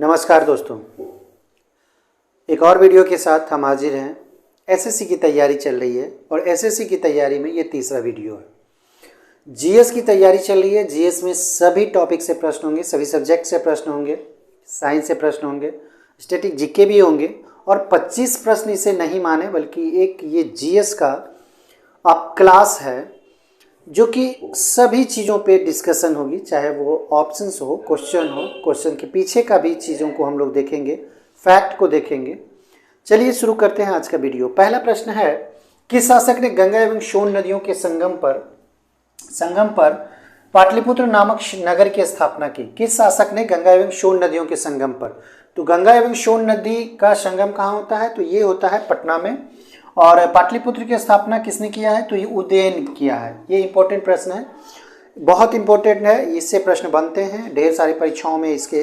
नमस्कार दोस्तों, एक और वीडियो के साथ हम हाजिर हैं। एसएससी की तैयारी चल रही है और एसएससी की तैयारी में ये तीसरा वीडियो है। जीएस की तैयारी चल रही है। जीएस में सभी टॉपिक से प्रश्न होंगे, सभी सब्जेक्ट से प्रश्न होंगे, साइंस से प्रश्न होंगे, स्टैटिक जीके भी होंगे और 25 प्रश्न इसे नहीं माने बल्कि एक ये जीएस का अब क्लास है जो कि सभी चीज़ों पे डिस्कशन होगी, चाहे वो ऑप्शंस हो, क्वेश्चन के पीछे का भी चीज़ों को हम लोग देखेंगे, फैक्ट को देखेंगे। चलिए शुरू करते हैं आज का वीडियो। पहला प्रश्न है, किस शासक ने गंगा एवं सोन नदियों के संगम पर पाटलिपुत्र नामक नगर की स्थापना की? किस शासक ने गंगा एवं सोन नदियों के संगम पर? तो गंगा एवं सोन नदी का संगम कहाँ होता है? तो ये होता है पटना में। और पाटलिपुत्र की स्थापना किसने किया है? तो ये उदयन किया है। ये इंपॉर्टेंट प्रश्न है, बहुत इंपॉर्टेंट है। इससे प्रश्न बनते हैं ढेर सारी परीक्षाओं में, इसके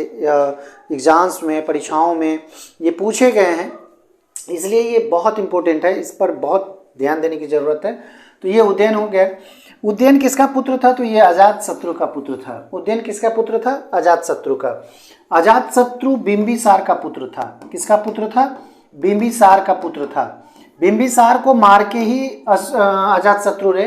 एग्जाम्स में, परीक्षाओं में ये पूछे गए हैं, इसलिए ये बहुत इंपॉर्टेंट है। इस पर बहुत ध्यान देने की ज़रूरत है। तो ये उदयन हो गया। उदयन किसका पुत्र था? तो ये अजातशत्रु का पुत्र था। उदयन किसका पुत्र था? अजातशत्रु का। अजातशत्रु बिंबिसार का पुत्र था। किसका पुत्र था? बिंबिसार का पुत्र था। बिंबिसार को मार के ही अजातशत्रु ने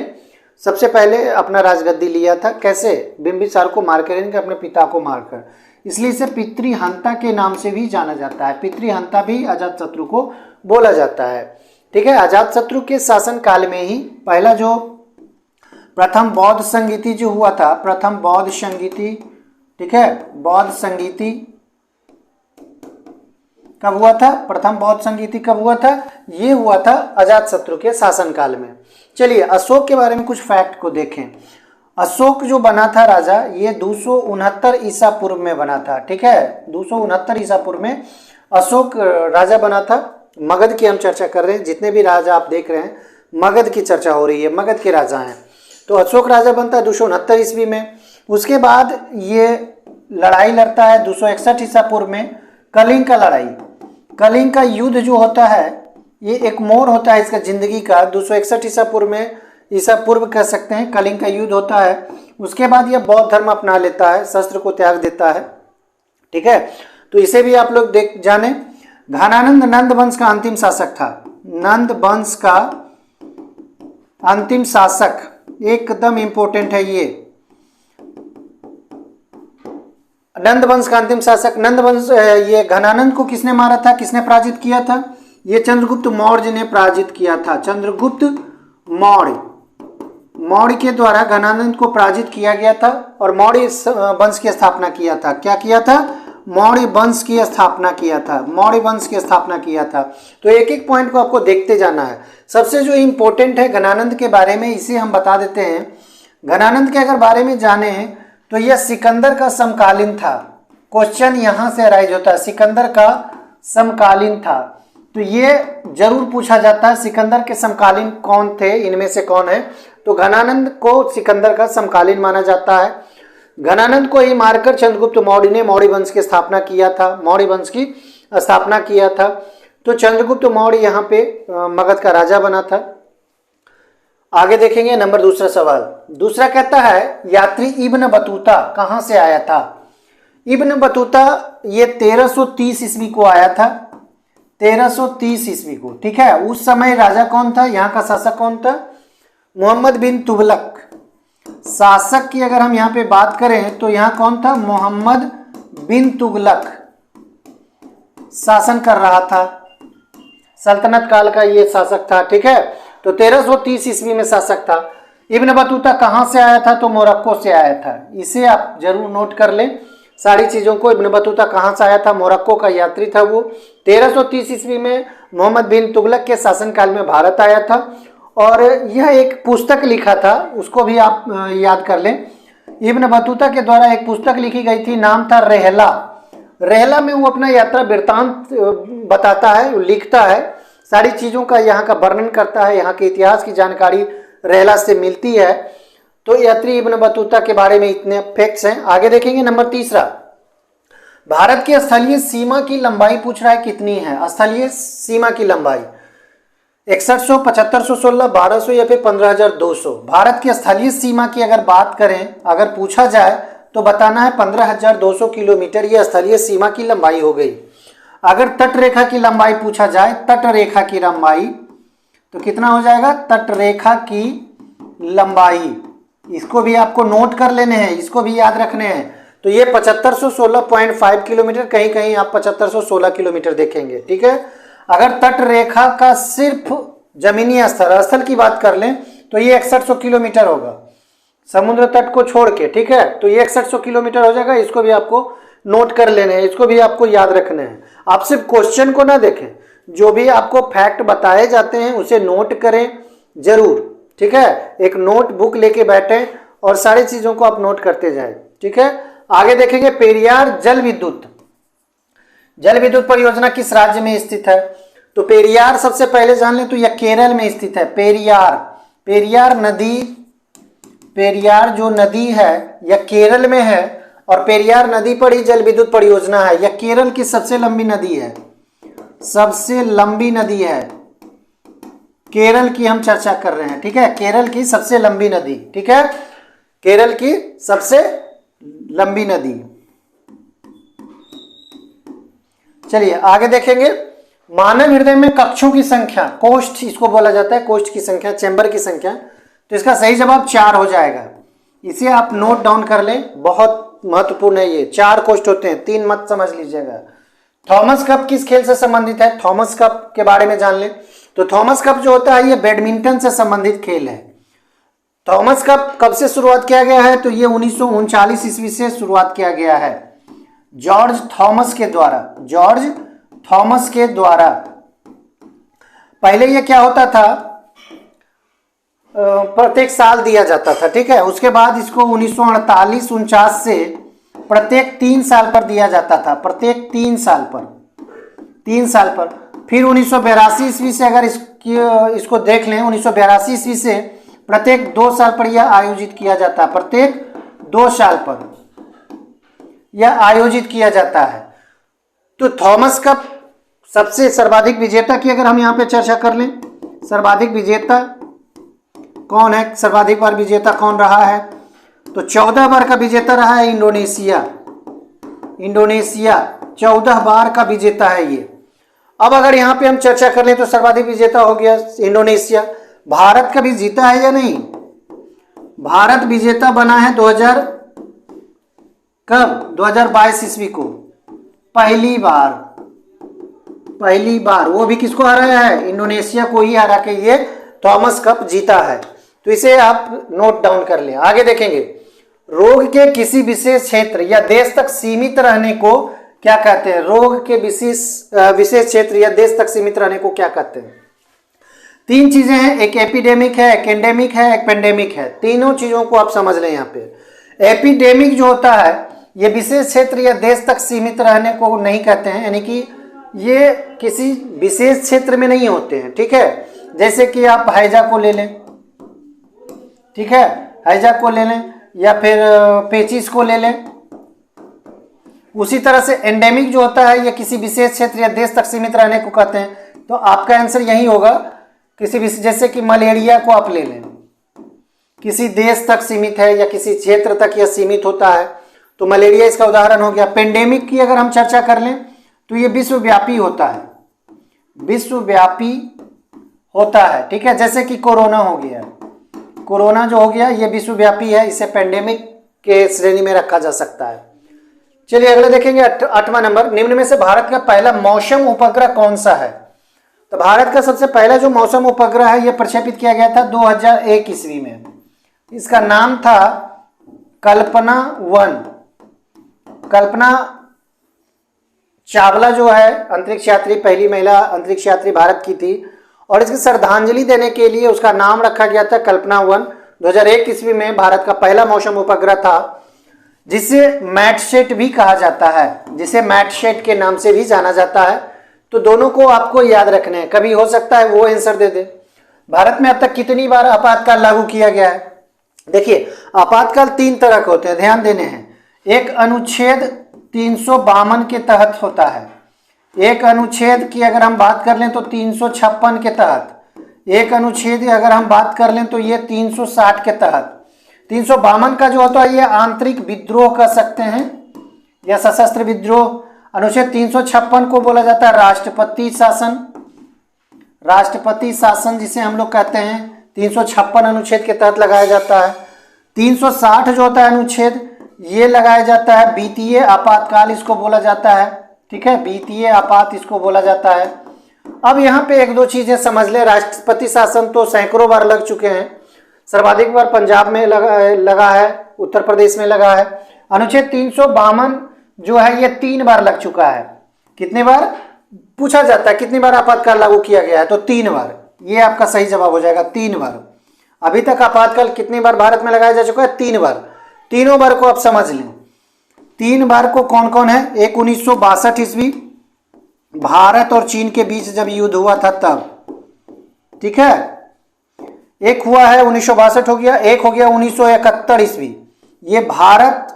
सबसे पहले अपना राजगद्दी लिया था। कैसे? बिंबिसार को मार कर, अपने पिता को मारकर। इसलिए इसे पितृहंता के नाम से भी जाना जाता है। पितृहंता भी अजातशत्रु को बोला जाता है। ठीक है। अजातशत्रु के शासन काल में ही पहला जो प्रथम बौद्ध संगीति जो हुआ था, प्रथम बौद्ध संगीति, ठीक है, बौद्ध संगीति कब हुआ था? प्रथम बौद्ध संगीति कब हुआ था? ये हुआ था अजातशत्रु के शासनकाल में। चलिए अशोक के बारे में कुछ फैक्ट को देखें। अशोक जो बना था राजा, ये 269 ईसा पूर्व में बना था। ठीक है, 269 ईसा पूर्व में अशोक राजा बना था। मगध की हम चर्चा कर रहे हैं, जितने भी राजा आप देख रहे हैं मगध की चर्चा हो रही है, मगध के राजा हैं। तो अशोक राजा बनता है 269 ईस्वी में। उसके बाद ये लड़ाई लड़ता है 261 ईसा पूर्व में, कलिंग का लड़ाई। कलिंग का युद्ध जो होता है ये एक मोड़ होता है इसका जिंदगी का। 261 ईसा पूर्व में, ईसा पूर्व कह सकते हैं, कलिंग का युद्ध होता है। उसके बाद यह बौद्ध धर्म अपना लेता है, शस्त्र को त्याग देता है। ठीक है, तो इसे भी आप लोग देख जाने। घनानंद नंद वंश का अंतिम शासक था। नंद वंश का अंतिम शासक एकदम इंपॉर्टेंट है ये। नंद वंश का अंतिम शासक, नंद वंश, ये घनानंद को किसने मारा था, किसने पराजित किया था? ये चंद्रगुप्त मौर्य ने पराजित किया था। चंद्रगुप्त मौर्य के द्वारा घनानंद को पराजित किया गया था और मौर्य वंश की स्थापना किया था। क्या किया था? मौर्य वंश की स्थापना किया था। मौर्य वंश की स्थापना किया था। तो एक एक पॉइंट को आपको देखते जाना है। सबसे जो इंपॉर्टेंट है घनानंद के बारे में, इसे हम बता देते हैं। घनानंद के अगर बारे में जाने तो यह सिकंदर का समकालीन था। क्वेश्चन यहां से अराइज होता है, सिकंदर का समकालीन था। तो ये जरूर पूछा जाता है, सिकंदर के समकालीन कौन थे, इनमें से कौन है? तो घनानंद को सिकंदर का समकालीन माना जाता है। घनानंद को ही मारकर चंद्रगुप्त मौर्य ने मौर्य वंश की स्थापना किया था। मौर्य वंश की स्थापना किया था। तो चंद्रगुप्त मौर्य यहाँ पे मगध का राजा बना था। आगे देखेंगे नंबर दूसरा सवाल। दूसरा कहता है, यात्री इब्न बतूता कहां से आया था? इब्न बतूता ये 1330 ईस्वी को आया था। 1330 ईस्वी को। ठीक है, उस समय राजा कौन था? यहाँ का शासक कौन था? मोहम्मद बिन तुगलक। शासक की अगर हम यहाँ पे बात करें तो यहाँ कौन था? मोहम्मद बिन तुगलक शासन कर रहा था। सल्तनत काल का ये शासक था। ठीक है, तो 1330 ईस्वी में शासक था। इब्न बतूता कहाँ से आया था? तो मोरक्को से आया था। इसे आप जरूर नोट कर लें सारी चीज़ों को। इब्न बतूता कहाँ से आया था? मोरक्को का यात्री था वो। 1330 ईस्वी में मोहम्मद बिन तुगलक के शासनकाल में भारत आया था और यह एक पुस्तक लिखा था, उसको भी आप याद कर लें। इब्न बतूता के द्वारा एक पुस्तक लिखी गई थी, नाम था रेहला। रेहला में वो अपना यात्रा वृत्तांत बताता है, लिखता है, सारी चीज़ों का यहाँ का वर्णन करता है, यहाँ के इतिहास की जानकारी रेहला से मिलती है। तो यात्री इब्न बतूता के बारे में इतने फैक्ट्स हैं। आगे देखेंगे नंबर तीसरा। भारत की स्थलीय सीमा की लंबाई पूछ रहा है, कितनी है स्थलीय सीमा की लंबाई? 6100, 7516, 1200 या फिर 15200? भारत की स्थलीय सीमा की अगर बात करें, अगर पूछा जाए तो बताना है 15,200 किलोमीटर ये स्थलीय सीमा की लंबाई हो गई। अगर तट रेखा की लंबाई पूछा जाए, तट रेखा की लंबाई, तो कितना हो जाएगा? तट रेखा की लंबाई, इसको भी आपको नोट कर लेने हैं, इसको भी याद रखने हैं। तो ये 7516.5 किलोमीटर, कहीं कहीं आप 7516 किलोमीटर देखेंगे, ठीक है। अगर तट रेखा का सिर्फ जमीनी स्तर स्थल की बात कर लें तो ये 6100 किलोमीटर होगा, समुद्र तट को छोड़ के, ठीक है। तो ये 6100 किलोमीटर हो जाएगा, इसको भी आपको नोट कर लेने हैं, इसको भी आपको याद रखने हैं। आप सिर्फ क्वेश्चन को ना देखें, जो भी आपको फैक्ट बताए जाते हैं उसे नोट करें जरूर, ठीक है। एक नोट बुक लेके बैठें और सारी चीजों को आप नोट करते जाएं, ठीक है। आगे देखेंगे पेरियार जल विद्युत परियोजना किस राज्य में स्थित है? तो पेरियार सबसे पहले जान लें तो यह केरल में स्थित है। पेरियार जो नदी है यह केरल में है और पेरियार नदी पर ही जल विद्युत परियोजना है। यह केरल की सबसे लंबी नदी है, सबसे लंबी नदी है। केरल की हम चर्चा कर रहे हैं, ठीक है। केरल की सबसे लंबी नदी, ठीक है, केरल की सबसे लंबी नदी। चलिए आगे देखेंगे। मानव हृदय में कक्षों की संख्या, कोष्ठ इसको बोला जाता है, कोष्ठ की संख्या, चैम्बर की संख्या। तो इसका सही जवाब 4 हो जाएगा। इसे आप नोट डाउन कर लें, बहुत महत्वपूर्ण है ये। 4 कोष्ठ होते हैं, 3 मत समझ लीजिएगा। थॉमस कप किस खेल से संबंधित है? थॉमस कप के बारे में जान लें। तो थॉमस कप जो होता है ये बैडमिंटन से संबंधित खेल है। थॉमस कप कब से शुरुआत किया गया है? तो ये 1939 ईस्वी से शुरुआत किया गया है, जॉर्ज थॉमस के द्वारा। पहले ये क्या होता था, प्रत्येक साल दिया जाता था, ठीक है। उसके बाद इसको 1948-49 से प्रत्येक 3 साल पर दिया जाता था, प्रत्येक 3 साल पर। फिर 1982 ईस्वी से अगर इसको देख लें, 1982 ईस्वी से प्रत्येक 2 साल पर यह आयोजित किया जाता है, प्रत्येक 2 साल पर यह आयोजित किया जाता है। तो थॉमस कप सबसे सर्वाधिक विजेता की अगर हम यहाँ पे चर्चा कर लें, सर्वाधिक विजेता कौन है, सर्वाधिक बार विजेता कौन रहा है? तो 14 बार का विजेता रहा है इंडोनेशिया 14 बार का विजेता है ये। अब अगर यहाँ पे हम चर्चा कर लें तो सर्वाधिक विजेता हो गया इंडोनेशिया। भारत कभी जीता है या नहीं? भारत विजेता बना है 2022 ईस्वी को, पहली बार। वो भी किसको हराया है? इंडोनेशिया को ही हरा के ये थॉमस कप जीता है। तो इसे आप नोट डाउन कर लें। आगे देखेंगे, रोग के किसी विशेष क्षेत्र या देश तक सीमित रहने को क्या कहते हैं? रोग के विशेष क्षेत्र या देश तक सीमित रहने को क्या कहते हैं? 3 चीजें हैं, एक एपिडेमिक है, एक एंडेमिक है, एक पेंडेमिक है। तीनों चीजों को आप समझ लें यहाँ पे। एपिडेमिक जो होता है ये विशेष क्षेत्र या देश तक सीमित रहने को नहीं कहते हैं, यानी कि ये किसी विशेष क्षेत्र में नहीं होते हैं, ठीक है। जैसे कि आप हैजा को ले लें, ठीक है, हैजा को ले लें या फिर पेचिस को ले लें। उसी तरह से एंडेमिक जो होता है ये किसी विशेष क्षेत्र या देश तक सीमित रहने को कहते हैं। तो आपका आंसर यही होगा, जैसे कि मलेरिया को आप ले लें, किसी देश तक सीमित है या किसी क्षेत्र तक यह सीमित होता है, तो मलेरिया इसका उदाहरण हो गया। पेंडेमिक की अगर हम चर्चा कर लें तो ये विश्वव्यापी होता है, ठीक है। जैसे कि कोरोना हो गया, कोरोना जो हो गया ये विश्वव्यापी है, इसे पेंडेमिक के श्रेणी में रखा जा सकता है। चलिए अगले देखेंगे 8वां नंबर, निम्न में से भारत का पहला मौसम उपग्रह कौन सा है? तो भारत का सबसे पहला जो मौसम उपग्रह है यह प्रक्षेपित किया गया था 2001 ईस्वी में। इसका नाम था कल्पना 1। कल्पना चावला जो है अंतरिक्ष यात्री, पहली महिला अंतरिक्ष यात्री भारत की थी, और इसकी श्रद्धांजलि देने के लिए उसका नाम रखा गया था कल्पना 1। 2001 ईस्वी में भारत का पहला मौसम उपग्रह था, जिसे मैटसेट भी कहा जाता है, जिसे मैटसेट के नाम से भी जाना जाता है। तो दोनों को आपको याद रखने हैं, कभी हो सकता है वो आंसर दे दे। भारत में अब तक कितनी बार आपातकाल लागू किया गया है? देखिए आपातकाल 3 तरह के होते हैं, ध्यान देने हैं। एक अनुच्छेद 352 के तहत होता है, एक अनुच्छेद की अगर हम बात कर लें तो 356 के तहत, एक अनुच्छेद अगर हम बात कर लें तो ये 360 के तहत, 352 का जो होता है ये आंतरिक विद्रोह कह सकते हैं या सशस्त्र विद्रोह। अनुच्छेद 356 को बोला जाता है राष्ट्रपति शासन। राष्ट्रपति शासन जिसे हम लोग कहते हैं 356 अनुच्छेद के तहत लगाया जाता है। 360 जो होता है अनुच्छेद ये लगाया जाता है वित्तीय आपातकाल इसको बोला जाता है। ठीक है, वित्तीय आपात इसको बोला जाता है। अब यहाँ पे एक दो चीजें समझ ले। राष्ट्रपति शासन तो सैकड़ों बार लग चुके हैं, सर्वाधिक बार पंजाब में लगा है, उत्तर प्रदेश में लगा है। अनुच्छेद 352 जो है ये 3 बार लग चुका है। कितनी बार पूछा जाता है, कितनी बार आपातकाल लागू किया गया है, तो 3 बार। ये आपका सही जवाब हो जाएगा, 3 बार। अभी तक आपातकाल कितनी बार भारत में लगाया जा चुका है, 3 बार। तीनों बार को आप समझ लें। 3 बार को कौन कौन है, एक 1962 ईस्वी भारत और चीन के बीच जब युद्ध हुआ था तब। ठीक है, एक हुआ है 1962 हो गया, एक हो गया 1971 ईस्वी, ये भारत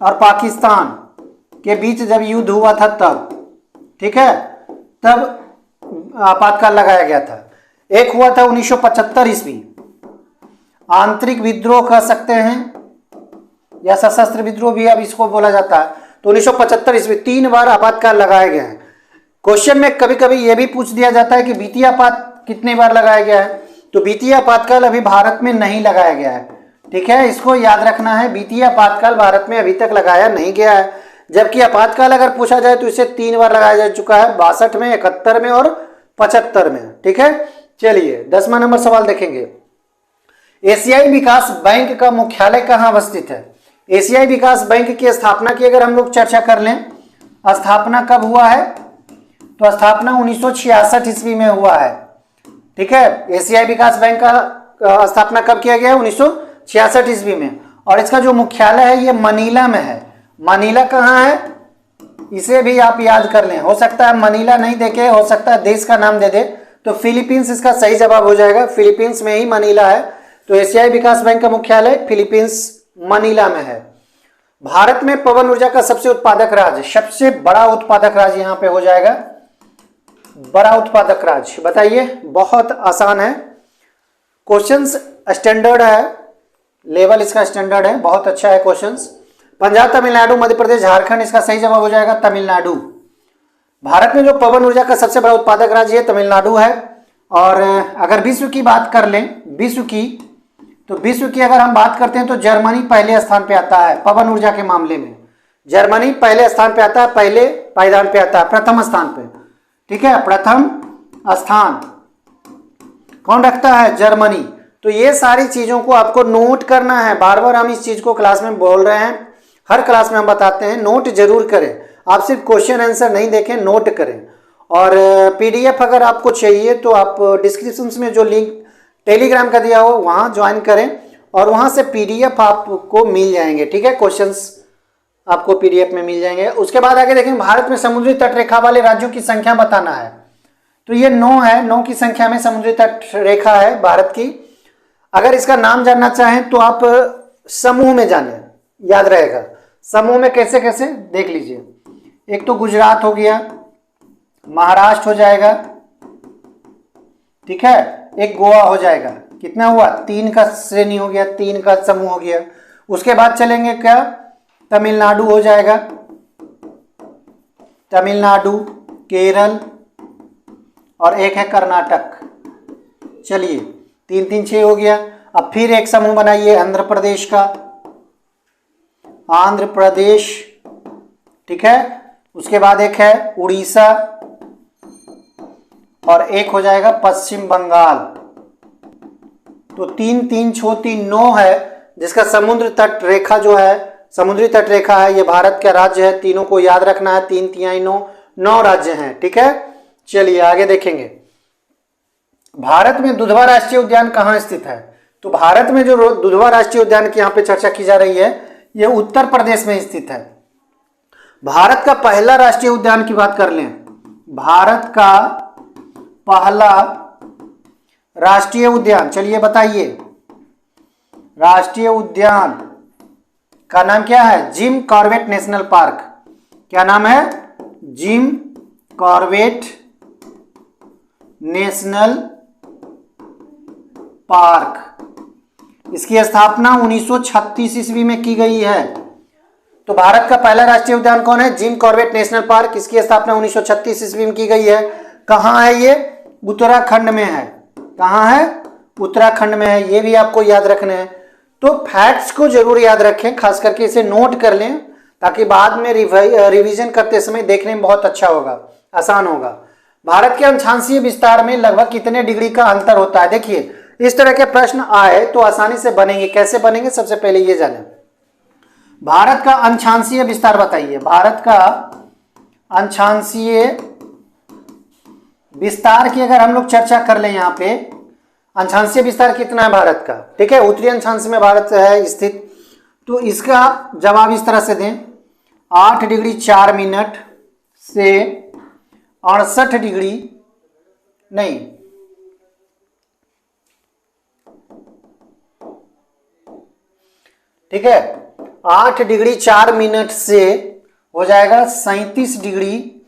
और पाकिस्तान के बीच जब युद्ध हुआ था तब। ठीक है, तब आपातकाल लगाया गया था। एक हुआ था 1975 ईस्वी, आंतरिक विद्रोह कह सकते हैं या सशस्त्र विद्रोह भी अब इसको बोला जाता है। तो 1975 ईस्वी 3 बार आपातकाल लगाए गए हैं। क्वेश्चन में कभी कभी यह भी पूछ दिया जाता है कि वित्तीय आपात कितनी बार लगाया गया है, तो वित्तीय आपातकाल अभी भारत में नहीं लगाया गया है। ठीक है, इसको याद रखना है, वित्तीय आपातकाल भारत में अभी तक लगाया नहीं गया है। जबकि आपातकाल अगर पूछा जाए तो इसे 3 बार लगाया जा चुका है, 62 में, 71 में और 75 में। ठीक है, चलिए 10वां नंबर सवाल देखेंगे। एशियाई विकास बैंक का मुख्यालय कहाँ अवस्थित है? एशियाई विकास बैंक की स्थापना की अगर हम लोग चर्चा कर लें, स्थापना कब हुआ है, तो स्थापना 1966 ईस्वी में हुआ है। ठीक है, एशियाई विकास बैंक का स्थापना कब किया गया है, 1966 ईस्वी में। और इसका जो मुख्यालय है ये मनीला में है। मनीला कहाँ है, इसे भी आप याद कर लें। हो सकता है मनीला नहीं देखे, हो सकता है देश का नाम दे दे, तो फिलीपींस इसका सही जवाब हो जाएगा। फिलीपींस में ही मनीला है, तो एशियाई विकास बैंक का मुख्यालय फिलीपींस मनीला में है। भारत में पवन ऊर्जा का सबसे उत्पादक राज्य, सबसे बड़ा उत्पादक राज्य यहां पे हो जाएगा, बड़ा उत्पादक राज्य बताइए। बहुत आसान है, क्वेश्चंस स्टैंडर्ड है, लेवल इसका स्टैंडर्ड है, बहुत अच्छा है क्वेश्चंस। पंजाब, तमिलनाडु, मध्य प्रदेश, झारखंड, इसका सही जवाब हो जाएगा तमिलनाडु। भारत में जो पवन ऊर्जा का सबसे बड़ा उत्पादक राज्य है तमिलनाडु है। और अगर विश्व की बात कर लें, विश्व की अगर हम बात करते हैं तो जर्मनी पहले स्थान पे आता है पवन ऊर्जा के मामले में। जर्मनी पहले स्थान पे आता है, पहले पायदान पे आता है, प्रथम स्थान पे। ठीक है, प्रथम स्थान कौन रखता है, जर्मनी। तो ये सारी चीजों को आपको नोट करना है। बार बार हम इस चीज को क्लास में बोल रहे हैं, हर क्लास में हम बताते हैं, नोट जरूर करें। आप सिर्फ क्वेश्चन आंसर नहीं देखें, नोट करें। और पीडीएफ अगर आपको चाहिए तो आप डिस्क्रिप्शन में जो लिंक टेलीग्राम का दिया हो वहां ज्वाइन करें और वहां से पीडीएफ आपको मिल जाएंगे। ठीक है, क्वेश्चंस आपको पीडीएफ में मिल जाएंगे। उसके बाद आगे देखें, भारत में समुद्री तट रेखा वाले राज्यों की संख्या बताना है। तो ये 9 है, 9 की संख्या में समुद्री तट रेखा है भारत की। अगर इसका नाम जानना चाहें तो आप समूह में जाने, याद रहेगा। समूह में कैसे कैसे देख लीजिए, एक तो गुजरात हो गया, महाराष्ट्र हो जाएगा, ठीक है, एक गोवा हो जाएगा। कितना हुआ, 3 का श्रेणी हो गया, 3 का समूह हो गया। उसके बाद चलेंगे क्या, तमिलनाडु हो जाएगा, तमिलनाडु, केरल और एक है कर्नाटक। चलिए 3 3 6 हो गया। अब फिर एक समूह बनाइए आंध्र प्रदेश का, आंध्र प्रदेश, ठीक है। उसके बाद एक है उड़ीसा और एक हो जाएगा पश्चिम बंगाल। तो 3 3 6 3 9 है, जिसका समुद्र तट रेखा जो है, समुद्री तट रेखा है, ये भारत का राज्य है। तीनों को याद रखना है, 3 3 9 9 राज्य हैं, ठीक है। चलिए आगे देखेंगे, भारत में दुधवा राष्ट्रीय उद्यान कहाँ स्थित है। तो भारत में जो दुधवा राष्ट्रीय उद्यान की यहाँ पे चर्चा की जा रही है, ये उत्तर प्रदेश में स्थित है। भारत का पहला राष्ट्रीय उद्यान की बात कर लें, भारत का पहला राष्ट्रीय उद्यान, चलिए बताइए, राष्ट्रीय उद्यान का नाम क्या है, जिम कॉर्बेट नेशनल पार्क। क्या नाम है, जिम कॉर्बेट नेशनल पार्क। इसकी स्थापना 1936 ईस्वी में की गई है। तो भारत का पहला राष्ट्रीय उद्यान कौन है? Jim Corbett national park. इसकी स्थापना 1936 ईस्वी में की गई है। कहाँ है ये? उत्तराखंड में है। कहाँ है? उत्तराखंड में है। ये भी आपको याद रखना है। तो फैक्ट्स को जरूर याद रखें, खास करके इसे नोट कर लें ताकि बाद में रिवीजन करते समय देखने में बहुत अच्छा होगा, आसान होगा। भारत के अक्षांशीय विस्तार में लगभग कितने डिग्री का अंतर होता है? देखिए, इस तरह के प्रश्न आए तो आसानी से बनेंगे। कैसे बनेंगे? सबसे पहले ये जानें। भारत का अक्षांशीय विस्तार बताइए। भारत का अक्षांशीय विस्तार की अगर हम लोग चर्चा कर लें, यहाँ पे अक्षांशीय विस्तार कितना है भारत का? ठीक है, उत्तरी अक्षांश में भारत है स्थित। तो इसका जवाब इस तरह से दें, 8 डिग्री 4 मिनट से 68 डिग्री नहीं, ठीक है, 8 डिग्री 4 मिनट से हो जाएगा 37 डिग्री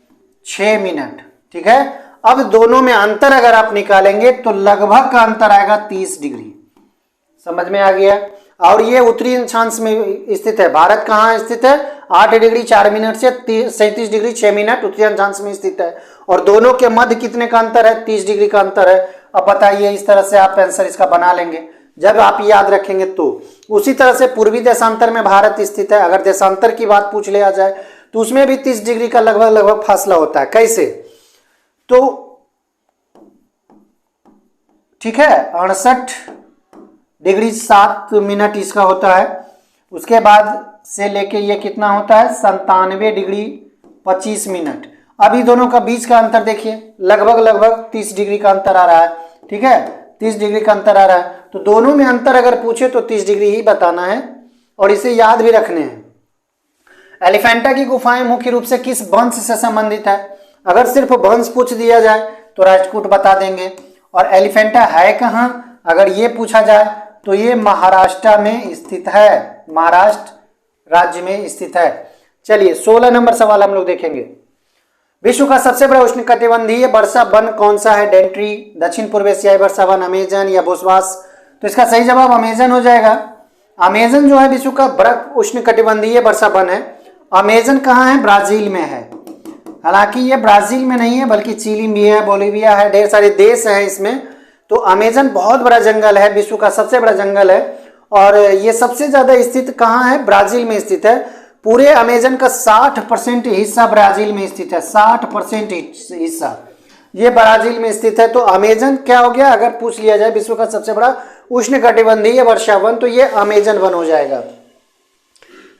6 मिनट। ठीक है, अब दोनों में अंतर अगर आप निकालेंगे तो लगभग का अंतर आएगा 30 डिग्री। समझ में आ गया? और ये उत्तरी अक्षांश में स्थित है। भारत कहाँ स्थित है? 8 डिग्री 4 मिनट से 37 डिग्री 6 मिनट उत्तरी अक्षांश में स्थित है। और दोनों के मध्य कितने का अंतर है? 30 डिग्री का अंतर है। अब बताइए, इस तरह से आप आंसर इसका बना लेंगे जब आप याद रखेंगे तो। उसी तरह से पूर्वी देशांतर में भारत स्थित है। अगर देशांतर की बात पूछ लिया जाए तो उसमें भी 30 डिग्री का लगभग फासला होता है। कैसे? तो ठीक है, 68 डिग्री 7 मिनट इसका होता है। उसके बाद से लेके ये कितना होता है? 97 डिग्री 25 मिनट। अभी दोनों का बीच का अंतर देखिए, लगभग 30 डिग्री का अंतर आ रहा है। ठीक है, 30 डिग्री का अंतर आ रहा है। तो दोनों में अंतर अगर पूछे तो 30 डिग्री ही बताना है और इसे याद भी रखने हैं। एलिफेंटा की गुफाएं मुख्य रूप से किस वंश से संबंधित है? अगर सिर्फ वंश पूछ दिया जाए तो राष्ट्रकूट बता देंगे। और एलिफेंटा है कहाँ, अगर ये पूछा जाए तो ये महाराष्ट्र में स्थित है। महाराष्ट्र राज्य में स्थित है। चलिए 16 नंबर सवाल हम लोग देखेंगे। विश्व का सबसे बड़ा उष्णकटिबंधीय वर्षा वन कौन सा है? डेंट्री, दक्षिण पूर्व एशियाई वर्षा वन, अमेजन या बोस्वास? तो इसका सही जवाब अमेजन हो जाएगा। अमेजन जो है विश्व का बड़ा उष्णकटिबंधीय वर्षा वन है। अमेजन कहाँ है? ब्राजील में है। हालांकि ये ब्राजील में नहीं है बल्कि चिली भी है, बोलिविया है, ढेर सारे देश है इसमें। तो अमेजन बहुत बड़ा जंगल है, विश्व का सबसे बड़ा जंगल है। और ये सबसे ज्यादा स्थित कहाँ है? ब्राजील में स्थित है। पूरे अमेजन का 60% हिस्सा ब्राजील में स्थित है। 60% हिस्सा ये ब्राजील में स्थित है। तो अमेजन क्या हो गया? अगर पूछ लिया जाए विश्व का सबसे बड़ा उष्णकटिबंधीय वर्षा वन तो ये अमेजन वन हो जाएगा।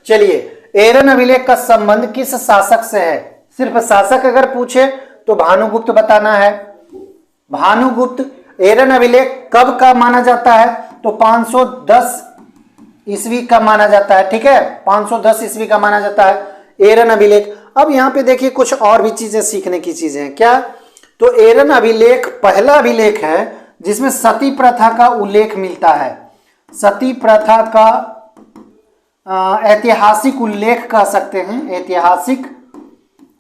चलिए, एरन अभिलेख का संबंध किस शासक से है? सिर्फ शासक अगर पूछे तो भानुगुप्त बताना है। भानुगुप्त। एरन अभिलेख कब का माना जाता है? तो 510 ईस्वी का माना जाता है। ठीक है, 510 ईस्वी का माना जाता है एरन अभिलेख। अब यहाँ पे देखिए कुछ और भी चीजें सीखने की चीजें हैं। क्या? तो एरन अभिलेख पहला अभिलेख है जिसमें सती प्रथा का उल्लेख मिलता है। सती प्रथा का ऐतिहासिक उल्लेख कह सकते हैं। ऐतिहासिक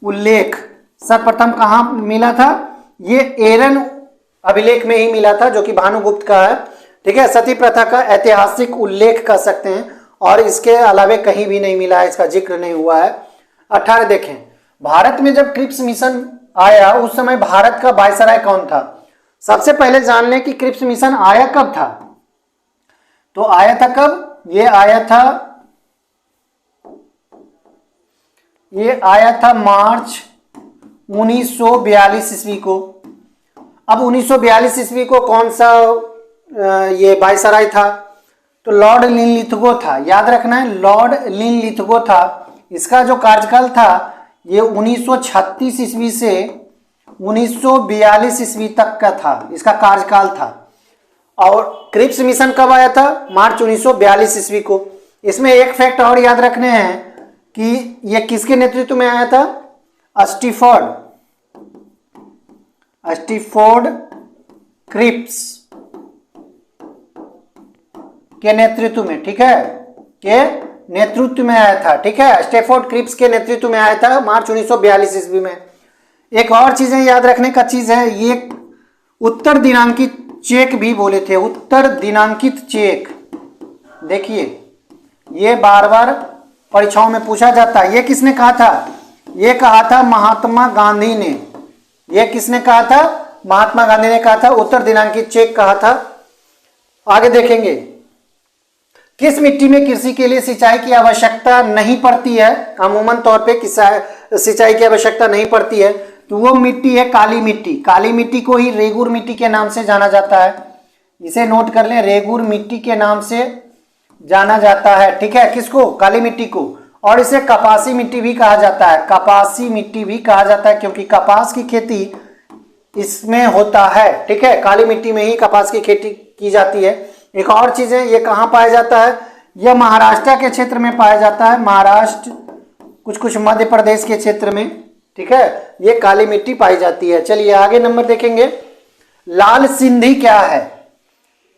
उल्लेख सर्वप्रथम कहाँ मिला था? ये एरन अभिलेख में ही मिला था जो कि भानुगुप्त का है। ठीक है, सती प्रथा का ऐतिहासिक उल्लेख कर सकते हैं और इसके अलावे कहीं भी नहीं मिला है, इसका जिक्र नहीं हुआ है। 18 देखें, भारत में जब क्रिप्स मिशन आया उस समय भारत का वायसराय कौन था? सबसे पहले जान लें कि क्रिप्स मिशन आया कब था। तो आया था कब? ये आया था मार्च 1942 ईस्वी को। अब 1942 ईस्वी को कौन सा ये वायसराय था? तो लॉर्ड लिनलिथगो था। याद रखना है, लॉर्ड लिनलिथगो था। इसका जो कार्यकाल था ये 1936 ईस्वी से 1942 ईस्वी तक का था, इसका कार्यकाल था। और क्रिप्स मिशन कब आया था? मार्च 1942 ईस्वी को। इसमें एक फैक्ट और याद रखने हैं कि ये किसके नेतृत्व में आया था? स्टीफोर्ड क्रिप्स के नेतृत्व में। ठीक है, के नेतृत्व में आया था। ठीक है, स्टीफोर्ड क्रिप्स के नेतृत्व में आया था मार्च 1942 ईस्वी में। एक और चीजें याद रखने का चीज है, ये उत्तर दिनांकित चेक भी बोले थे। उत्तर दिनांकित चेक देखिए ये बार बार परीक्षाओं में पूछा जाता है। ये किसने कहा था? ये कहा था महात्मा गांधी ने। ये किसने कहा था? महात्मा गांधी ने कहा था। उत्तर दिनांकित चेक कहा था। आगे देखेंगे, किस मिट्टी में कृषि के लिए सिंचाई की आवश्यकता नहीं पड़ती है? अमूमन तौर पे सिंचाई की आवश्यकता नहीं पड़ती है, तो वो मिट्टी है काली मिट्टी। काली मिट्टी को ही रेगुर मिट्टी के नाम से जाना जाता है। इसे नोट कर लें, रेगुर मिट्टी के नाम से जाना जाता है। ठीक है, किसको? काली मिट्टी को। और इसे कपासी मिट्टी भी कहा जाता है। कपासी मिट्टी भी कहा जाता है क्योंकि कपास की खेती इसमें होता है। ठीक है, काली मिट्टी में ही कपास की खेती की जाती है। एक और चीज है, ये कहाँ पाया जाता है? यह महाराष्ट्र के क्षेत्र में पाया जाता है। महाराष्ट्र, कुछ मध्य प्रदेश के क्षेत्र में। ठीक है, ये काली मिट्टी पाई जाती है। चलिए आगे नंबर देखेंगे। लाल सिंधी क्या है?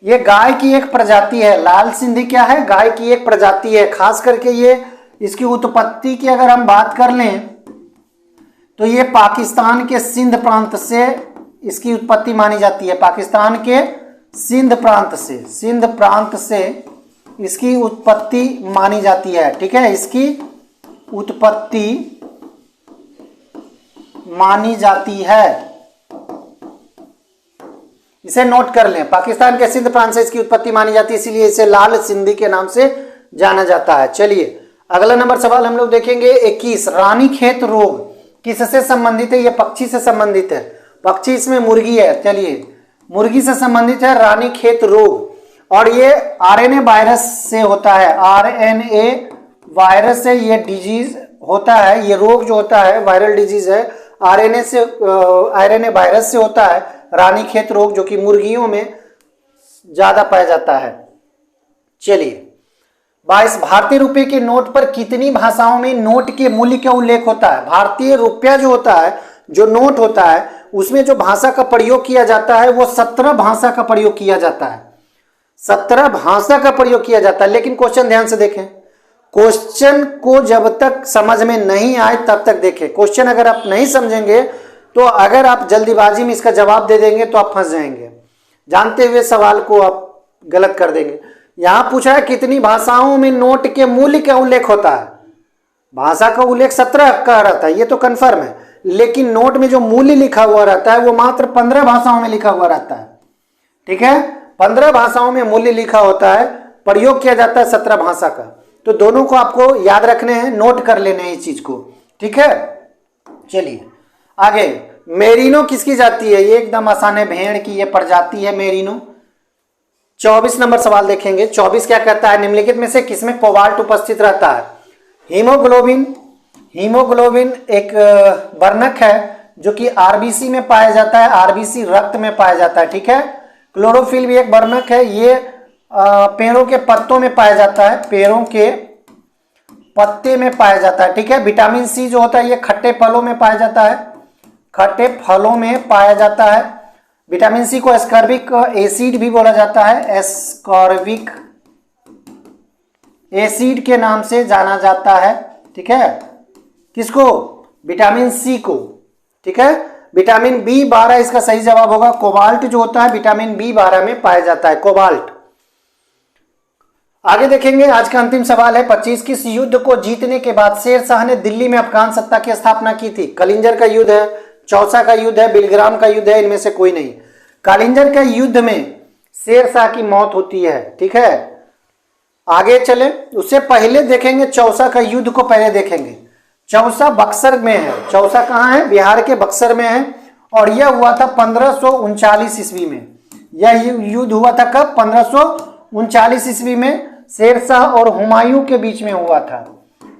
ये गाय की एक प्रजाति है। लाल सिंधी क्या है? गाय की एक प्रजाति है। खास करके ये इसकी उत्पत्ति की अगर हम बात कर लें तो ये पाकिस्तान के सिंध प्रांत से इसकी उत्पत्ति मानी जाती है। पाकिस्तान के सिंध प्रांत से इसकी उत्पत्ति मानी जाती है। ठीक है, इसकी उत्पत्ति मानी जाती है। इसे नोट कर लें, पाकिस्तान के सिंध प्रांत से इसकी उत्पत्ति मानी जाती है, इसीलिए इसे लाल सिंधी के नाम से जाना जाता है। चलिए अगला नंबर सवाल हम लोग देखेंगे 21। रानीखेत रोग किससे संबंधित है? यह पक्षी से संबंधित है। पक्षी इसमें मुर्गी है। चलिए, मुर्गी से संबंधित है रानीखेत रोग, और ये आरएनए वायरस से होता है। आरएनए वायरस से ये डिजीज होता है। ये रोग जो होता है वायरल डिजीज है, आरएनए वायरस से होता है रानीखेत रोग, जो कि मुर्गियों में ज्यादा पाया जाता है। चलिए 22। भारतीय रुपए के नोट पर कितनी भाषाओं में नोट के मूल्य का उल्लेख होता है? भारतीय रुपया जो होता है, जो नोट होता है, उसमें जो भाषा का प्रयोग किया जाता है वो 17 भाषा का प्रयोग किया जाता है। 17 भाषा का प्रयोग किया जाता है। लेकिन क्वेश्चन ध्यान से देखें, क्वेश्चन को जब तक समझ में नहीं आए तब तक देखें। क्वेश्चन अगर आप नहीं समझेंगे तो अगर आप जल्दीबाजी में इसका जवाब दे देंगे तो आप फंस जाएंगे, जानते हुए सवाल को आप गलत कर देंगे। यहां पूछा है कितनी भाषाओं में नोट के मूल्य का उल्लेख होता है। भाषा का उल्लेख 17 का रहता है, ये तो कन्फर्म है, लेकिन नोट में जो मूल्य लिखा हुआ रहता है वो मात्र 15 भाषाओं में लिखा हुआ रहता है। ठीक है, 15 भाषाओं में मूल्य लिखा होता है, प्रयोग किया जाता है 17 भाषा का। तो दोनों को आपको याद रखने हैं, नोट कर लेने हैं इस चीज को। ठीक है, चलिए आगे। मेरिनो किसकी जाति है? ये एकदम आसान है, भेड़ की ये प्रजाति है मेरिनो। 24 नंबर सवाल देखेंगे। 24 क्या कहता है? निम्नलिखित में से किसमें कोबाल्ट उपस्थित रहता है? हीमोग्लोबिन एक वर्णक है जो कि आरबीसी में पाया जाता है, आरबीसी रक्त में पाया जाता है। ठीक है, क्लोरोफिल भी एक वर्णक है, ये पेड़ों के पत्तों में पाया जाता है, पेड़ों के पत्ते में पाया जाता है। ठीक है, विटामिन सी जो होता है ये खट्टे फलों में पाया जाता है, खट्टे फलों में पाया जाता है। विटामिन सी को एस्कॉर्बिक एसिड भी बोला जाता है, एस्कॉर्बिक एसिड के नाम से जाना जाता है। ठीक है, किसको? विटामिन सी को। ठीक है, विटामिन B12 इसका सही जवाब होगा। कोबाल्ट जो होता है विटामिन B12 में पाया जाता है, कोबाल्ट। आगे देखेंगे, आज का अंतिम सवाल है 25। किस युद्ध को जीतने के बाद शेर शाह ने दिल्ली में अफगान सत्ता की स्थापना की थी? कलिंजर का युद्ध है, चौसा का युद्ध है, बिलग्राम का युद्ध है, इनमें से कोई नहीं। कलिंजर का युद्ध में शेर शाह की मौत होती है। ठीक है, आगे चले, उससे पहले देखेंगे चौसा का युद्ध को पहले देखेंगे। चौसा बक्सर में है। चौसा कहाँ है? बिहार के बक्सर में है, और यह हुआ था 1539 ईस्वी में। यह युद्ध हुआ था कब? 1539 ईस्वी में शेरशाह और हुमायूं के बीच में हुआ था।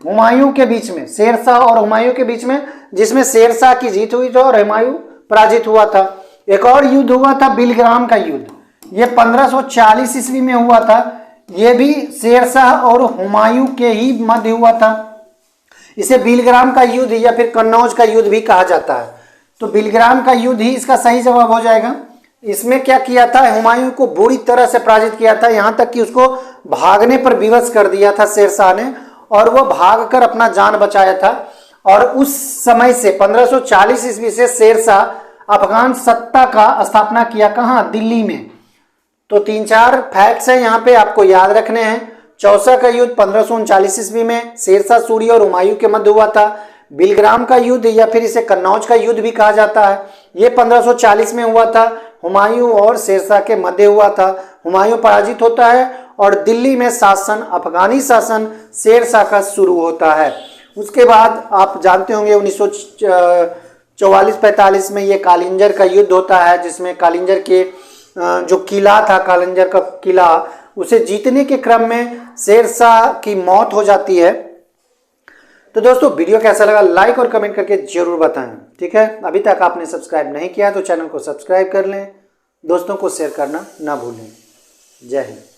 हुमायूं के बीच में, शेरशाह और हुमायूं के बीच में, जिसमें शेरशाह की जीत हुई थी और हुमायूं पराजित हुआ था। एक और युद्ध हुआ था बिलग्राम का युद्ध, यह 1540 ईस्वी में हुआ था। यह भी शेरशाह और हुमायूं के ही मध्य हुआ था। इसे बिलग्राम का युद्ध या फिर कन्नौज का युद्ध भी कहा जाता है। तो बिलग्राम का युद्ध ही इसका सही जवाब हो जाएगा। इसमें क्या किया था? हुमायूं को बुरी तरह से पराजित किया था, यहां तक कि उसको भागने पर विवश कर दिया था शेरशाह ने, और वह भागकर अपना जान बचाया था। और उस समय से 1540 ईस्वी से शेरशाह अफगान सत्ता का स्थापना किया। कहां? दिल्ली में। तो 3-4 फैक्ट्स हैं यहाँ पे आपको याद रखने हैं। चौसा का युद्ध 1539 ईस्वी में शेरशाह सूरी और हुमायूं के मध्य हुआ था। बिलग्राम का युद्ध या फिर इसे कन्नौज का युद्ध भी कहा जाता है, ये 1540 में हुआ था। हुमायूं और शेरशाह के मध्य हुआ था। हुमायूं पराजित होता है और दिल्ली में शासन, अफगानी शासन शेरशाह का शुरू होता है। उसके बाद आप जानते होंगे 1944-45 में ये कालिंजर का युद्ध होता है, जिसमें कालिंजर के जो किला था, कालिंजर का किला, उसे जीतने के क्रम में शेरशाह की मौत हो जाती है। तो दोस्तों वीडियो कैसा लगा लाइक और कमेंट करके जरूर बताएं। ठीक है, अभी तक आपने सब्सक्राइब नहीं किया तो चैनल को सब्सक्राइब कर लें, दोस्तों को शेयर करना ना भूलें। जय हिंद।